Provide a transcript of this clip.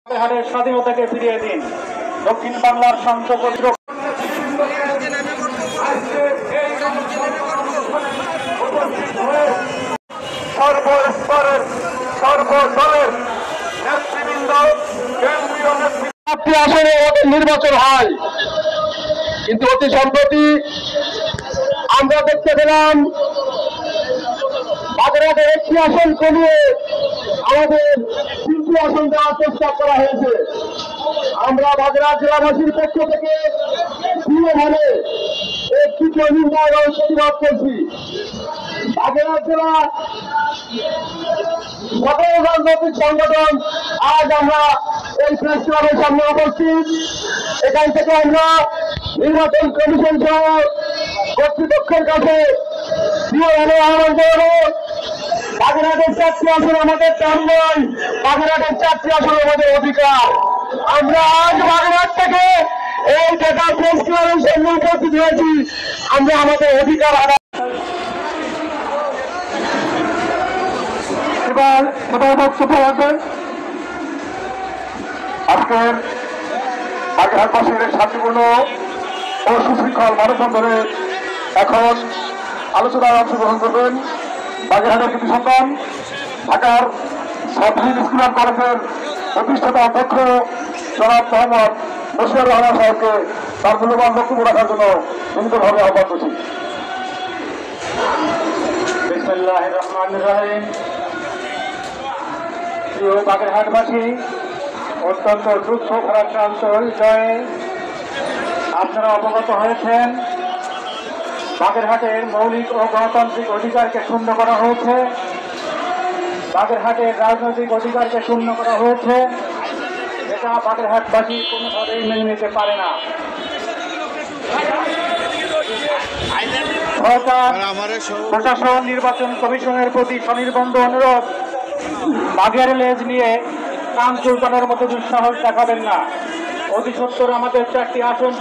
বাগেরহাটের স্বাধীনতাকে ফিরিয়ে দিন। দক্ষিণ বাংলার শান্ত প্রতিরোধ সর্বস্তরের সর্বদলের নেতৃবৃন্দ, কেন্দ্রীয় নেতৃত্ব আসনে নির্বাচন হয়, কিন্তু অতি সম্প্রতি আমরা দেখতে পেলাম বাগেরহাটে একটি আসন কমিয়ে আমাদের 3টি আসন দেওয়ার প্রস্তাব করা হয়েছে। আমরা বাগেরহাট জেলাবাসীর পক্ষ থেকে দৃঢ়ভাবে একটি নিন্দা এবং প্রতিবাদ করছি। বাগেরহাট জেলা সকল রাজনৈতিক সংগঠন আজ আমরা এই প্রেস ক্লাবের সামনে উপস্থিত। এখান থেকে আমরা নির্বাচন কমিশন সহ কর্তৃপক্ষের কাছে দৃঢ়ভাবে আহ্বান করব, বাগেরহাটের 4টি আসন আমাদের দাম নয়, বাগেরহাটের 4টি আসন আমাদের অধিকার। আমরা আজ বাগেরহাট থেকে এই ঢাকা প্রেস ক্লাবের সামনে উপস্থিত হয়েছি, আমরা আমাদের অধিকার আদায়। এবার সবাই বক্তব্য রাখবেন। আজকের বাগেরহাটবাসীর শান্তিপূর্ণ ও সুশৃঙ্খল মানববন্ধনে এখন আলোচনায় অংশগ্রহণ করবেন বাগেরহাটের কৃতি সন্তান, ঢাকার সাবজেক্ট স্কুল অ্যান্ড কলেজের প্রতিষ্ঠাতা অধ্যক্ষ জনাব মোহাম্মদ বশির রহমান সাহেবকে তার মূল্যবান বক্তব্য রাখার জন্য বিনীতভাবে আহ্বান করছি। বিসমিল্লাহির রহমানির রহিম। প্রিয় বাগেরহাটবাসী, অত্যন্ত দুঃখ ভারাক্রান্ত হৃদয়ে আপনারা অবগত হয়েছেন বাগেরহাটের মৌলিক ও গণতান্ত্রিক অধিকারকে ক্ষুণ্ণ করা হয়েছে, বাগেরহাটের রাজনৈতিক অধিকারকে ক্ষুণ্ণ করা হয়েছে। এটা বাগেরহাটবাসী কোনোভাবেই মেনে নিতে পারে না। সরকার, প্রশাসন, নির্বাচন কমিশনের প্রতি স্বনির্বন্ধ অনুরোধ, বাঘের লেজ নিয়ে কান চুলকানোর মতো দুঃসাহস দেখাবেন না। অতি সত্বর আমাদের 4টি আসন